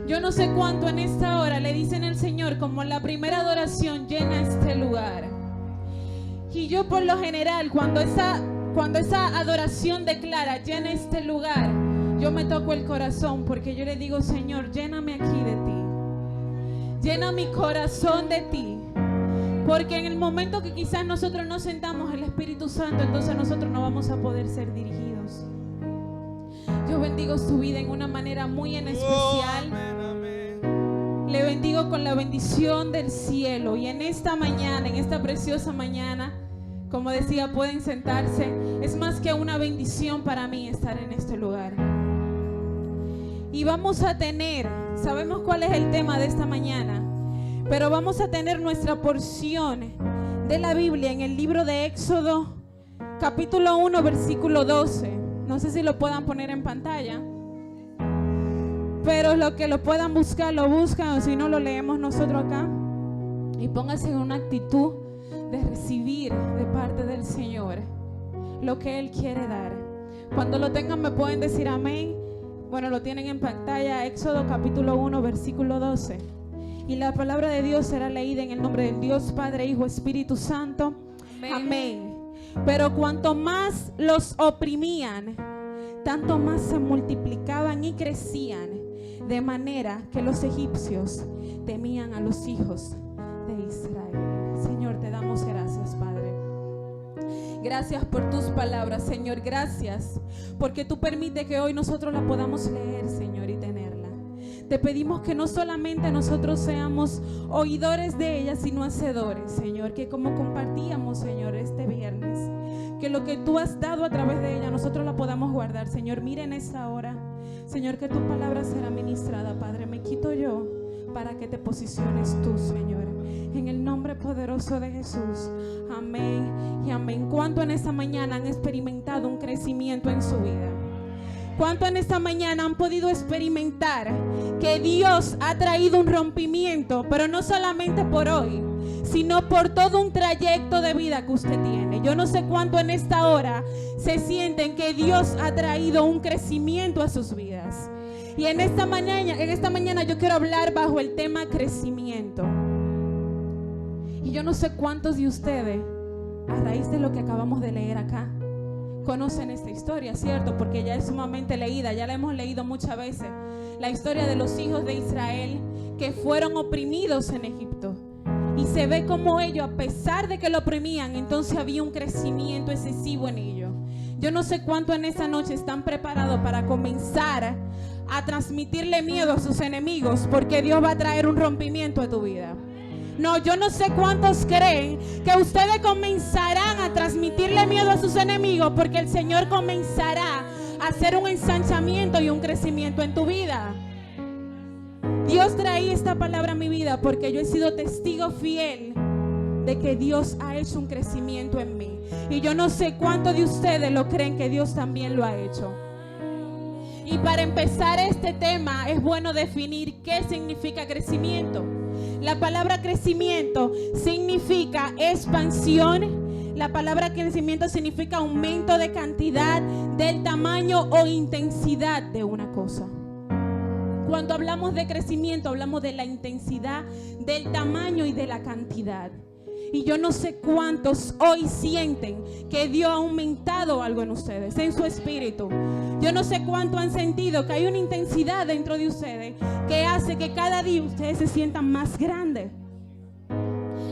Yo no sé cuánto en esta hora le dicen al Señor, como la primera adoración, llena este lugar. Y yo por lo general, cuando esa adoración declara, llena este lugar, yo me toco el corazón, porque yo le digo, Señor, lléname aquí de ti. Llena mi corazón de ti. Porque en el momento que quizás nosotros nos sentamos el Espíritu Santo, entonces nosotros no vamos a poder ser dirigidos. Yo bendigo su vida en una manera muy en especial. Le bendigo con la bendición del cielo. Y en esta mañana, en esta preciosa mañana, como decía, pueden sentarse. Es más que una bendición para mí estar en este lugar. Y vamos a tener, sabemos cuál es el tema de esta mañana, pero vamos a tener nuestra porción de la Biblia en el libro de Éxodo, capítulo 1, versículo 12. No sé si lo puedan poner en pantalla, pero los que lo puedan buscar, lo buscan, o si no, lo leemos nosotros acá. Y póngase en una actitud de recibir de parte del Señor lo que Él quiere dar. Cuando lo tengan me pueden decir amén. Bueno, lo tienen en pantalla, Éxodo capítulo 1, versículo 12. Y la palabra de Dios será leída en el nombre del Dios, Padre, Hijo, Espíritu Santo. Amén. Amén. Pero cuanto más los oprimían, tanto más se multiplicaban y crecían, de manera que los egipcios temían a los hijos de Israel. Señor, te damos gracias, Padre. Gracias por tus palabras, Señor. Gracias porque tú permites que hoy nosotros la podamos leer, Señor, y tenerla. Te pedimos que no solamente nosotros seamos oidores de ella, sino hacedores, Señor. Que como compartíamos, Señor, este viernes, que lo que tú has dado a través de ella, nosotros la podamos guardar, Señor. Mira en esta hora, Señor, que tu palabra será ministrada, Padre. Me quito yo para que te posiciones tú, Señor. En el nombre poderoso de Jesús. Amén y amén. ¿Cuánto en esta mañana han experimentado un crecimiento en su vida? ¿Cuánto en esta mañana han podido experimentar que Dios ha traído un rompimiento, pero no solamente por hoy, sino por todo un trayecto de vida que usted tiene? Yo no sé cuánto en esta hora se sienten que Dios ha traído un crecimiento a sus vidas. Y en esta mañana yo quiero hablar bajo el tema crecimiento. Y yo no sé cuántos de ustedes, a raíz de lo que acabamos de leer acá, conocen esta historia, ¿cierto? Porque ya es sumamente leída, ya la hemos leído muchas veces. La historia de los hijos de Israel que fueron oprimidos en Egipto. Y se ve como ellos, a pesar de que lo oprimían, entonces había un crecimiento excesivo en ellos. Yo no sé cuánto en esta noche están preparados para comenzar a transmitirle miedo a sus enemigos, porque Dios va a traer un rompimiento a tu vida. No, yo no sé cuántos creen que ustedes comenzarán a transmitirle miedo a sus enemigos, porque el Señor comenzará a hacer un ensanchamiento y un crecimiento en tu vida. Dios trae esta palabra a mi vida porque yo he sido testigo fiel de que Dios ha hecho un crecimiento en mí. Y yo no sé cuántos de ustedes lo creen que Dios también lo ha hecho. Y para empezar este tema es bueno definir qué significa crecimiento. La palabra crecimiento significa expansión. La palabra crecimiento significa aumento de cantidad, del tamaño o intensidad de una cosa. Cuando hablamos de crecimiento, hablamos de la intensidad, del tamaño y de la cantidad. Y yo no sé cuántos hoy sienten que Dios ha aumentado algo en ustedes, en su espíritu. Yo no sé cuánto han sentido que hay una intensidad dentro de ustedes que hace que cada día ustedes se sientan más grandes.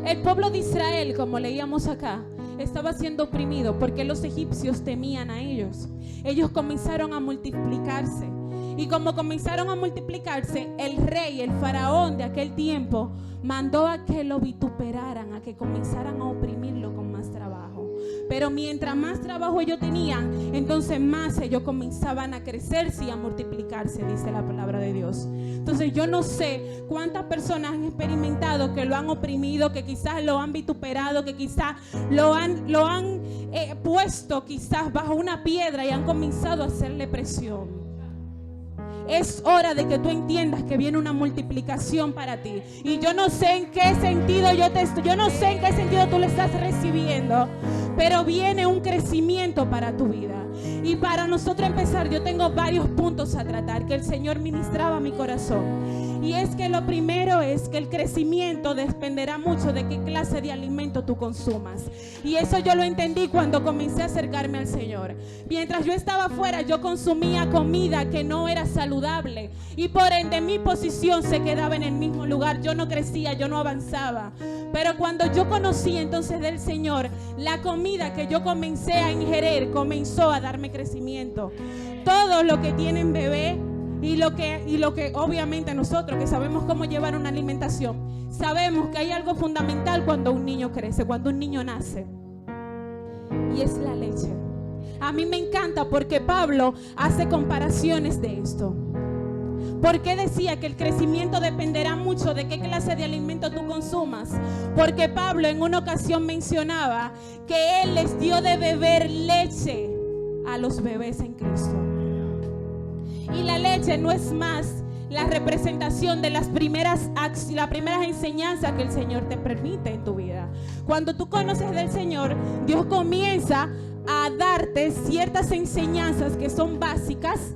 El pueblo de Israel, como leíamos acá, estaba siendo oprimido porque los egipcios temían a ellos. Ellos comenzaron a multiplicarse. Y como comenzaron a multiplicarse, el rey, el faraón de aquel tiempo, mandó a que lo vituperaran, a que comenzaran a oprimirlo con más trabajo. Pero mientras más trabajo ellos tenían, entonces más ellos comenzaban a crecerse y a multiplicarse, dice la palabra de Dios. Entonces yo no sé cuántas personas han experimentado que lo han oprimido, que quizás lo han vituperado, que quizás lo han puesto quizás bajo una piedra y han comenzado a hacerle presión. Es hora de que tú entiendas que viene una multiplicación para ti. Y yo no sé en qué sentido yo no sé en qué sentido tú le estás recibiendo, pero viene un crecimiento para tu vida. Y para nosotros empezar, yo tengo varios puntos a tratar que el Señor ministraba a mi corazón. Y es que lo primero es que el crecimiento dependerá mucho de qué clase de alimento tú consumas. Y eso yo lo entendí cuando comencé a acercarme al Señor. Mientras yo estaba afuera, yo consumía comida que no era saludable. Y por ende mi posición se quedaba en el mismo lugar. Yo no crecía, yo no avanzaba. Pero cuando yo conocí entonces del Señor, la comida que yo comencé a ingerir comenzó a darme crecimiento. Todo lo que tienen bebé y lo que obviamente nosotros que sabemos cómo llevar una alimentación, sabemos que hay algo fundamental cuando un niño crece, cuando un niño nace, y es la leche. A mí me encanta porque Pablo hace comparaciones de esto. ¿Por qué decía que el crecimiento dependerá mucho de qué clase de alimento tú consumas? Porque Pablo en una ocasión mencionaba que él les dio de beber leche a los bebés en Cristo. Y la leche no es más la representación de las primeras enseñanzas que el Señor te permite en tu vida. Cuando tú conoces del Señor, Dios comienza a darte ciertas enseñanzas que son básicas,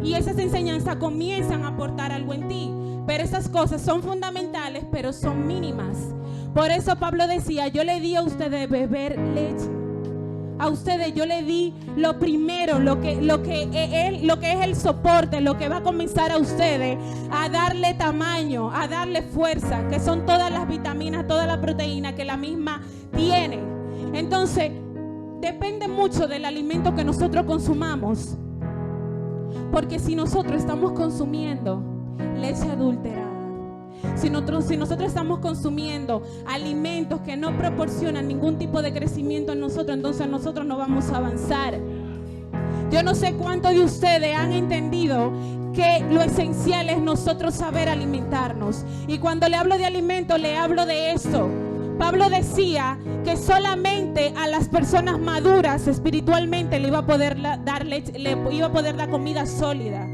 y esas enseñanzas comienzan a aportar algo en ti. Pero esas cosas son fundamentales, pero son mínimas. Por eso Pablo decía, yo le di a ustedes beber leche. A ustedes yo le di lo primero, lo que es el soporte, lo que va a comenzar a ustedes a darle tamaño, a darle fuerza, que son todas las vitaminas, toda la proteína que la misma tiene. Entonces, depende mucho del alimento que nosotros consumamos. Porque si nosotros estamos consumiendo leche adulterada, si nosotros estamos consumiendo alimentos que no proporcionan ningún tipo de crecimiento en nosotros, entonces nosotros no vamos a avanzar. Yo no sé cuántos de ustedes han entendido que lo esencial es nosotros saber alimentarnos. Y cuando le hablo de alimento, le hablo de esto. Pablo decía que solamente a las personas maduras espiritualmente le iba a poder dar leche, le iba a poder dar comida sólida.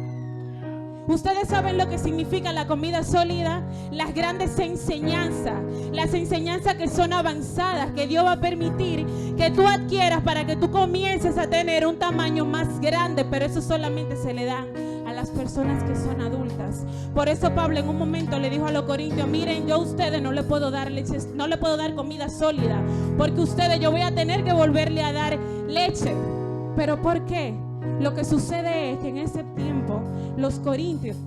Ustedes saben lo que significa la comida sólida, las grandes enseñanzas, las enseñanzas que son avanzadas, que Dios va a permitir que tú adquieras para que tú comiences a tener un tamaño más grande, pero eso solamente se le da a las personas que son adultas. Por eso Pablo en un momento le dijo a los corintios, miren, yo a ustedes no le puedo dar leche, no le puedo dar comida sólida, porque ustedes yo voy a tener que volverle a dar leche. ¿Pero por qué? Lo que sucede es que en ese tiempo los corintios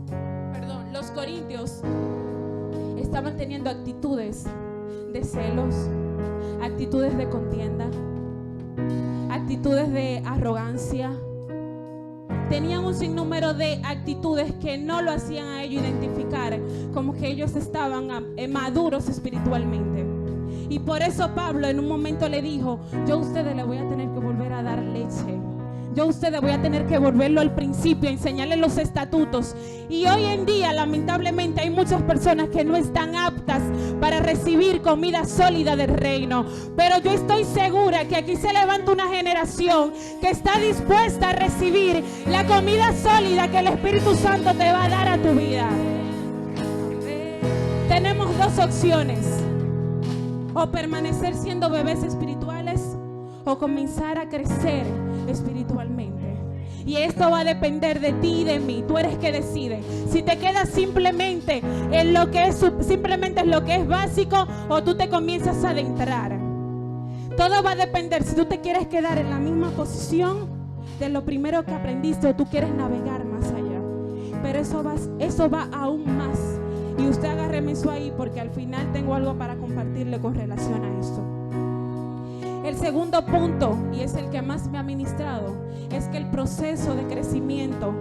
estaban teniendo actitudes de celos, actitudes de contienda, actitudes de arrogancia. Tenían un sinnúmero de actitudes que no lo hacían a ellos identificar como que ellos estaban maduros espiritualmente. Y por eso Pablo en un momento le dijo, yo a ustedes les voy a tener que volver a dar leche. Yo a ustedes voy a tener que volverlo al principio, enseñarles los estatutos. Y hoy en día, lamentablemente, hay muchas personas que no están aptas para recibir comida sólida del reino. Pero yo estoy segura que aquí se levanta una generación que está dispuesta a recibir la comida sólida que el Espíritu Santo te va a dar a tu vida. Tenemos dos opciones: o permanecer siendo bebés espirituales, o comenzar a crecer espiritualmente. Y esto va a depender de ti y de mí. Tú eres que decide si te quedas simplemente en lo que es básico, o tú te comienzas a adentrar. Todo va a depender si tú te quieres quedar en la misma posición de lo primero que aprendiste, o tú quieres navegar más allá. Pero eso va aún más. Y usted agárreme eso ahí, porque al final tengo algo para compartirle con relación a esto. El segundo punto, y es el que más me ha ministrado, es que el proceso de crecimiento,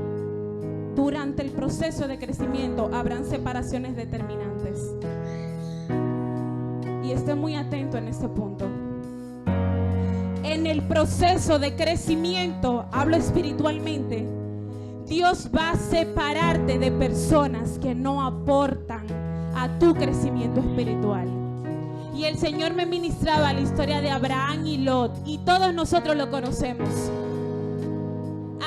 durante el proceso de crecimiento habrán separaciones determinantes. Y esté muy atento en este punto. En el proceso de crecimiento, hablo espiritualmente, Dios va a separarte de personas que no aportan a tu crecimiento espiritual. Y el Señor me ministraba la historia de Abraham y Lot, y todos nosotros lo conocemos.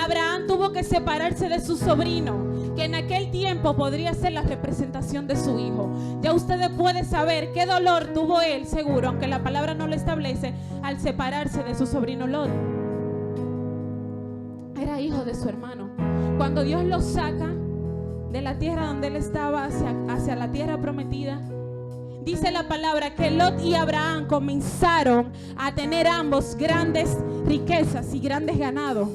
Abraham tuvo que separarse de su sobrino, que en aquel tiempo podría ser la representación de su hijo. Ya ustedes pueden saber qué dolor tuvo él, seguro, aunque la palabra no lo establece, al separarse de su sobrino Lot. Era hijo de su hermano. Cuando Dios lo saca de la tierra donde él estaba hacia la tierra prometida, dice la palabra que Lot y Abraham comenzaron a tener ambos grandes riquezas y grandes ganados.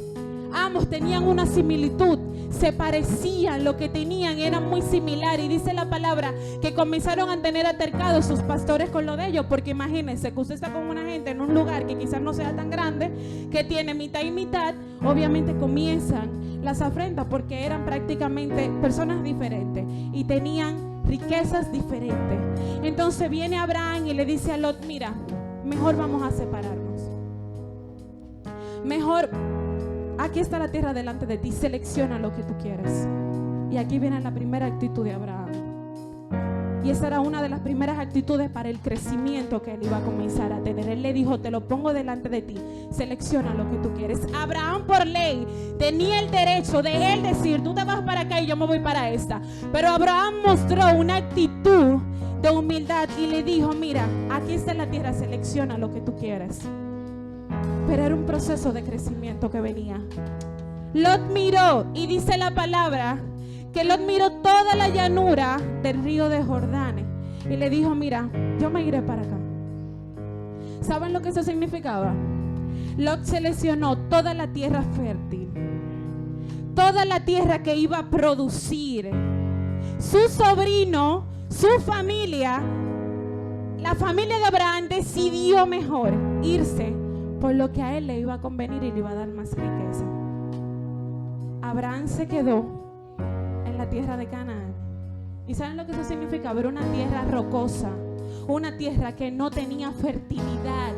Ambos tenían una similitud, se parecían, lo que tenían era muy similar. Y dice la palabra que comenzaron a tener altercados sus pastores con lo de ellos, porque imagínense que usted está con una gente en un lugar que quizás no sea tan grande, que tiene mitad y mitad. Obviamente comienzan las afrentas porque eran prácticamente personas diferentes y tenían riquezas diferentes. Entonces viene Abraham y le dice a Lot: mira, mejor vamos a separarnos. Mejor, aquí está la tierra delante de ti, selecciona lo que tú quieres. Y aquí viene la primera actitud de Abraham. Y esa era una de las primeras actitudes para el crecimiento que él iba a comenzar a tener. Él le dijo: te lo pongo delante de ti, selecciona lo que tú quieres. Abraham, por ley, tenía el derecho de él decir: tú te vas para acá y yo me voy para esta. Pero Abraham mostró una actitud de humildad y le dijo: mira, aquí está la tierra, selecciona lo que tú quieres. Pero era un proceso de crecimiento que venía. Lot miró, y dice la palabra que Lot miró toda la llanura del río de Jordán y le dijo: mira, yo me iré para acá. ¿Saben lo que eso significaba? Lot seleccionó toda la tierra fértil, toda la tierra que iba a producir. Su sobrino, su familia, la familia de Abraham decidió mejor irse por lo que a él le iba a convenir y le iba a dar más riqueza. Abraham se quedó en la tierra de Canaán. ¿Y saben lo que eso significa? Ver una tierra rocosa, una tierra que no tenía fertilidad,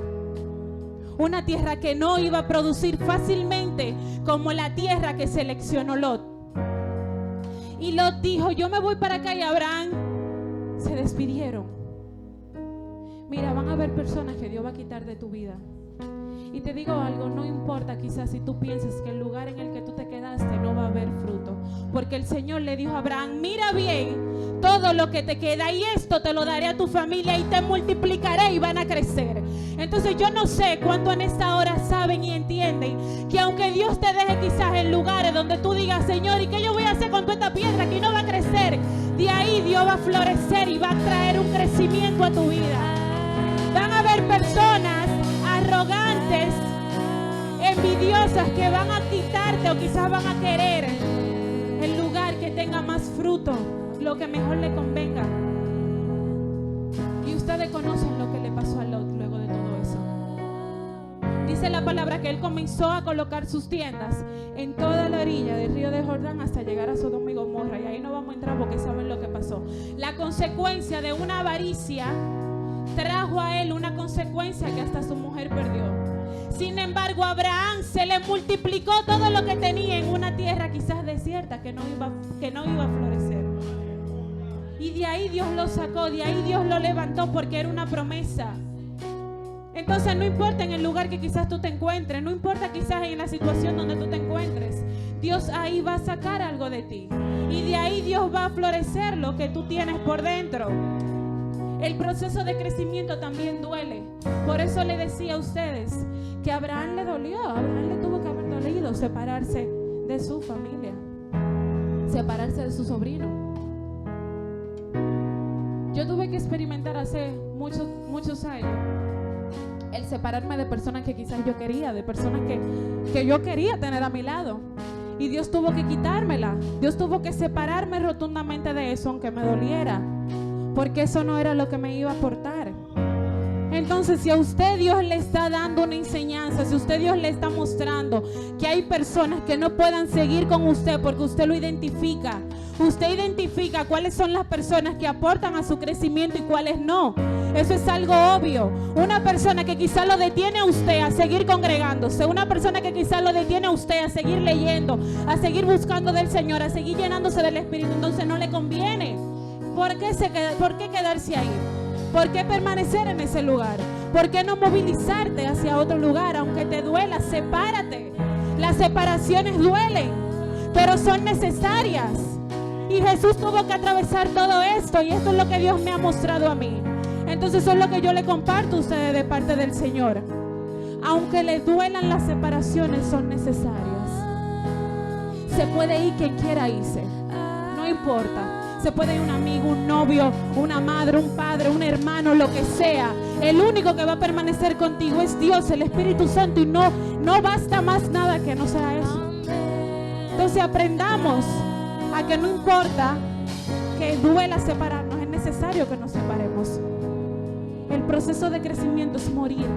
una tierra que no iba a producir fácilmente como la tierra que seleccionó Lot. Y Lot dijo: yo me voy para acá. Y Abraham se despidieron. Mira, van a haber personas que Dios va a quitar de tu vida. Y te digo algo, no importa quizás si tú piensas que el lugar en el que tú te quedaste no va a haber fruto, porque el Señor le dijo a Abraham: mira bien todo lo que te queda y esto te lo daré a tu familia y te multiplicaré y van a crecer. Entonces yo no sé cuánto en esta hora saben y entienden que aunque Dios te deje quizás en lugares donde tú digas: Señor, ¿y qué yo voy a hacer con toda esta piedra que no va a crecer? De ahí Dios va a florecer y va a traer un crecimiento a tu vida. Van a haber personas arrogantes, envidiosas, que van a quitarte o quizás van a querer el lugar que tenga más fruto, lo que mejor le convenga. Y ustedes conocen lo que le pasó a Lot luego de todo eso. Dice la palabra que él comenzó a colocar sus tiendas en toda la orilla del río de Jordán hasta llegar a Sodoma y Gomorra. Y ahí no vamos a entrar porque saben lo que pasó. La consecuencia de una avaricia trajo a él una consecuencia que hasta su mujer perdió. Sin embargo, a Abraham se le multiplicó todo lo que tenía en una tierra quizás desierta que no iba a florecer. Y de ahí Dios lo sacó, de ahí Dios lo levantó, porque era una promesa. Entonces no importa en el lugar que quizás tú te encuentres, no importa quizás en la situación donde tú te encuentres, Dios ahí va a sacar algo de ti. Y de ahí Dios va a florecer lo que tú tienes por dentro. El proceso de crecimiento también duele. Por eso le decía a ustedes que a Abraham le dolió. A Abraham le tuvo que haber dolido separarse de su familia, separarse de su sobrino. Yo tuve que experimentar hace muchos años el separarme de personas que quizás yo quería, de personas que yo quería tener a mi lado. Y Dios tuvo que quitármela. Dios tuvo que separarme rotundamente de eso, aunque me doliera, porque eso no era lo que me iba a aportar. Entonces, si a usted Dios le está dando una enseñanza, si a usted Dios le está mostrando que hay personas que no puedan seguir con usted porque usted lo identifica, usted identifica cuáles son las personas que aportan a su crecimiento y cuáles no. Eso es algo obvio. Una persona que quizás lo detiene a usted a seguir congregándose, una persona que quizás lo detiene a usted a seguir leyendo, a seguir buscando del Señor, a seguir llenándose del Espíritu, entonces no le conviene. ¿Por qué quedarse ahí? ¿Por qué permanecer en ese lugar? ¿Por qué no movilizarte hacia otro lugar? Aunque te duela, sepárate. Las separaciones duelen, pero son necesarias. Y Jesús tuvo que atravesar todo esto, y esto es lo que Dios me ha mostrado a mí. Entonces eso es lo que yo le comparto a ustedes de parte del Señor. Aunque les duelan las separaciones, son necesarias. Se puede ir quien quiera irse, no importa. Se puede ir un amigo, un novio, una madre, un padre, un hermano, lo que sea. El único que va a permanecer contigo es Dios, el Espíritu Santo, y no basta más nada que no sea eso. Entonces aprendamos a que no importa que duela separarnos, es necesario que nos separemos. El proceso de crecimiento es morir.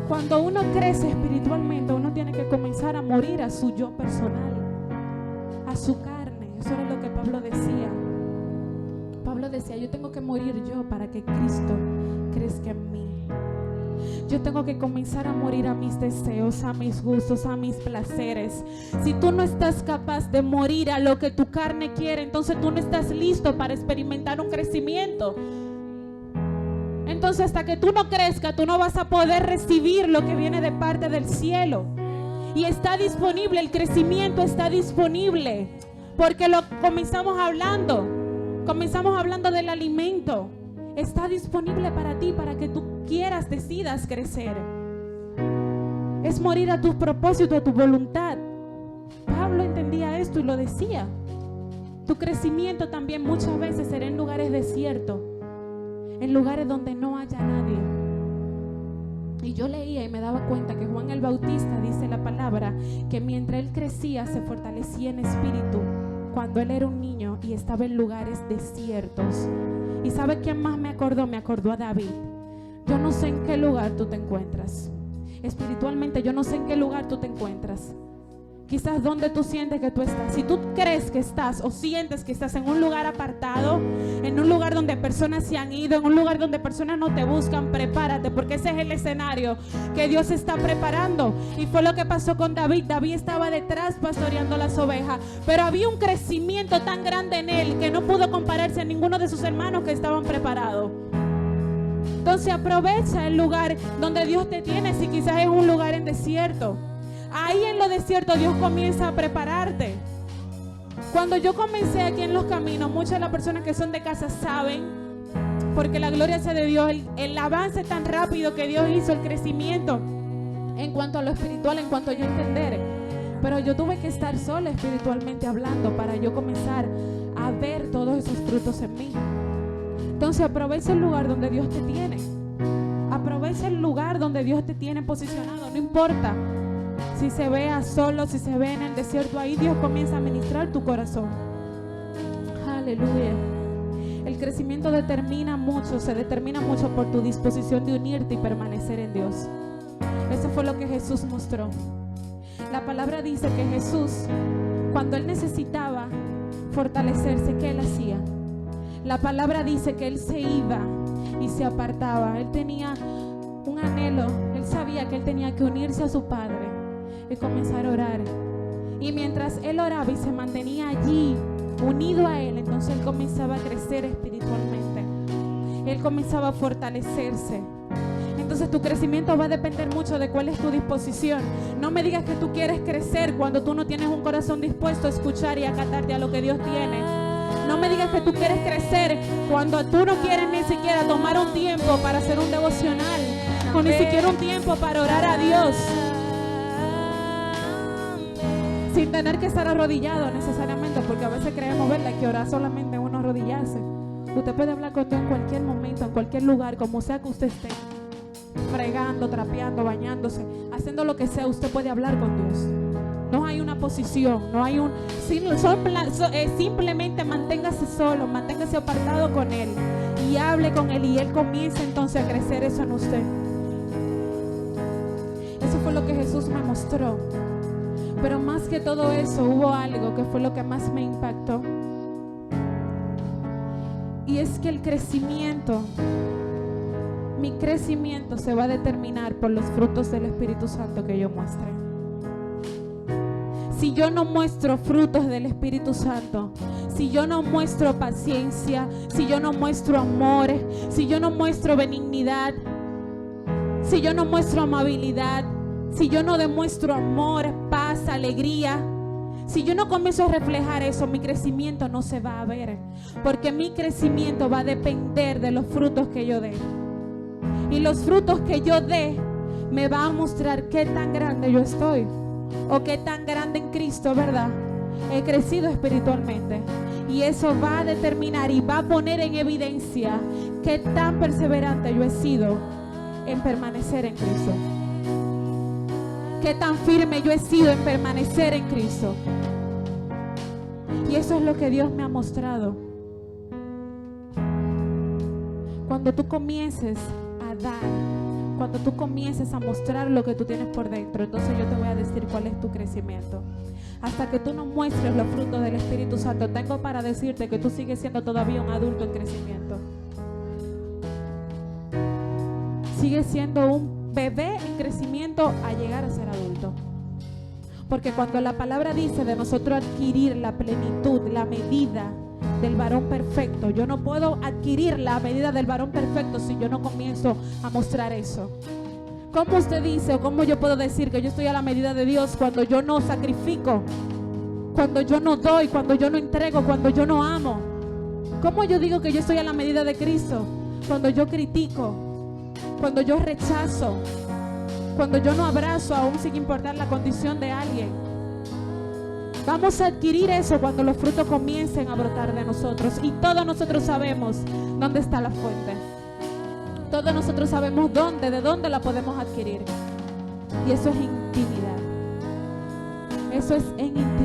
Cuando uno crece espiritualmente, uno tiene que comenzar a morir a su yo personal, a su carne. Eso era lo que Pablo decía. Pablo decía, yo tengo que morir yo para que Cristo crezca en mí. Yo tengo que comenzar a morir a mis deseos, a mis gustos, a mis placeres. Si tú no estás capaz de morir a lo que tu carne quiere, entonces tú no estás listo para experimentar un crecimiento. Entonces hasta que tú no crezcas, tú no vas a poder recibir lo que viene de parte del cielo. Y está disponible, el crecimiento está disponible. Porque lo comenzamos hablando del alimento. Está disponible para ti, para que tú quieras, decidas crecer. Es morir a tus propósitos, a tu voluntad. Pablo entendía esto y lo decía. Tu crecimiento también muchas veces será en lugares desiertos, en lugares donde no haya nadie. Y yo leía y me daba cuenta que Juan el Bautista dice la palabra que mientras él crecía se fortalecía en espíritu cuando él era un niño y estaba en lugares desiertos. ¿Y sabe quién más me acordó? Me acordó a David. Yo no sé en qué lugar tú te encuentras espiritualmente, yo no sé en qué lugar tú te encuentras. Quizás donde tú sientes que tú estás. Si tú crees que estás o sientes que estás en un lugar apartado, en un lugar donde personas se han ido, en un lugar donde personas no te buscan, prepárate, porque ese es el escenario que Dios está preparando. Y fue lo que pasó con David. David estaba detrás pastoreando las ovejas, pero había un crecimiento tan grande en él que no pudo compararse a ninguno de sus hermanos que estaban preparados. Entonces aprovecha el lugar donde Dios te tiene, si quizás es un lugar en desierto. Ahí en lo desierto Dios comienza a prepararte. Cuando yo comencé aquí en Los Caminos, muchas de las personas que son de casa saben, porque la gloria sea de Dios, el avance tan rápido que Dios hizo, el crecimiento en cuanto a lo espiritual, en cuanto a yo entender. Pero yo tuve que estar sola espiritualmente hablando para yo comenzar a ver todos esos frutos en mí. Entonces aprovecha el lugar donde Dios te tiene. Aprovecha el lugar donde Dios te tiene posicionado, no importa. Si se vea solo, si se ve en el desierto, ahí Dios comienza a ministrar tu corazón. Aleluya. El crecimiento se determina mucho por tu disposición de unirte y permanecer en Dios. Eso fue lo que Jesús mostró. La palabra dice que Jesús, cuando Él necesitaba fortalecerse, ¿qué Él hacía? La palabra dice que Él se iba y se apartaba. Él tenía un anhelo. Él sabía que Él tenía que unirse a su Padre y comenzar a orar. Y mientras Él oraba y se mantenía allí unido a Él, entonces Él comenzaba a crecer espiritualmente. Él comenzaba a fortalecerse. Entonces tu crecimiento va a depender mucho de cuál es tu disposición. No me digas que tú quieres crecer cuando tú no tienes un corazón dispuesto a escuchar y acatarte a lo que Dios tiene. No me digas que tú quieres crecer cuando tú no quieres ni siquiera tomar un tiempo para hacer un devocional, o ni siquiera un tiempo para orar a Dios, sin tener que estar arrodillado necesariamente, porque a veces creemos, ¿verdad?, que orar solamente uno arrodillarse. Usted puede hablar con Dios en cualquier momento, en cualquier lugar, como sea que usted esté, fregando, trapeando, bañándose, haciendo lo que sea. Usted puede hablar con Dios. No hay una posición, no hay simplemente manténgase solo, manténgase apartado con Él y hable con Él, y Él comienza entonces a crecer eso en usted. Eso fue lo que Jesús me mostró. Pero más que todo eso, hubo algo que fue lo que más me impactó, y es que el crecimiento, mi crecimiento se va a determinar por los frutos del Espíritu Santo que yo muestre. Si yo no muestro frutos del Espíritu Santo, si yo no muestro paciencia, si yo no muestro amor, si yo no muestro benignidad, si yo no muestro amabilidad, si yo no demuestro amor, paz, alegría, Si yo no comienzo a reflejar eso, mi crecimiento no se va a ver, porque mi crecimiento va a depender de los frutos que yo dé. Y los frutos que yo dé me va a mostrar qué tan grande yo estoy, o qué tan grande en Cristo, ¿verdad?, he crecido espiritualmente. Y eso va a determinar y va a poner en evidencia qué tan perseverante yo he sido en permanecer en Cristo, qué tan firme yo he sido en permanecer en Cristo. Y eso es lo que Dios me ha mostrado. Cuando tú comiences a dar, cuando tú comiences a mostrar lo que tú tienes por dentro, entonces yo te voy a decir cuál es tu crecimiento. Hasta que tú no muestres los frutos del Espíritu Santo, tengo para decirte que tú sigues siendo todavía un adulto en crecimiento. Sigues siendo un bebé en crecimiento a llegar a ser adulto. Porque cuando la palabra dice de nosotros adquirir la plenitud, la medida del varón perfecto, yo no puedo adquirir la medida del varón perfecto si yo no comienzo a mostrar eso. ¿Cómo usted dice o cómo yo puedo decir que yo estoy a la medida de Dios cuando yo no sacrifico, cuando yo no doy, cuando yo no entrego, cuando yo no amo? ¿Cómo yo digo que yo estoy a la medida de Cristo cuando yo critico, cuando yo rechazo, cuando yo no abrazo aún sin importar la condición de alguien? Vamos a adquirir eso cuando los frutos comiencen a brotar de nosotros. Y todos nosotros sabemos dónde está la fuente. Todos nosotros sabemos de dónde la podemos adquirir. Y eso es intimidad. Eso es en intimidad.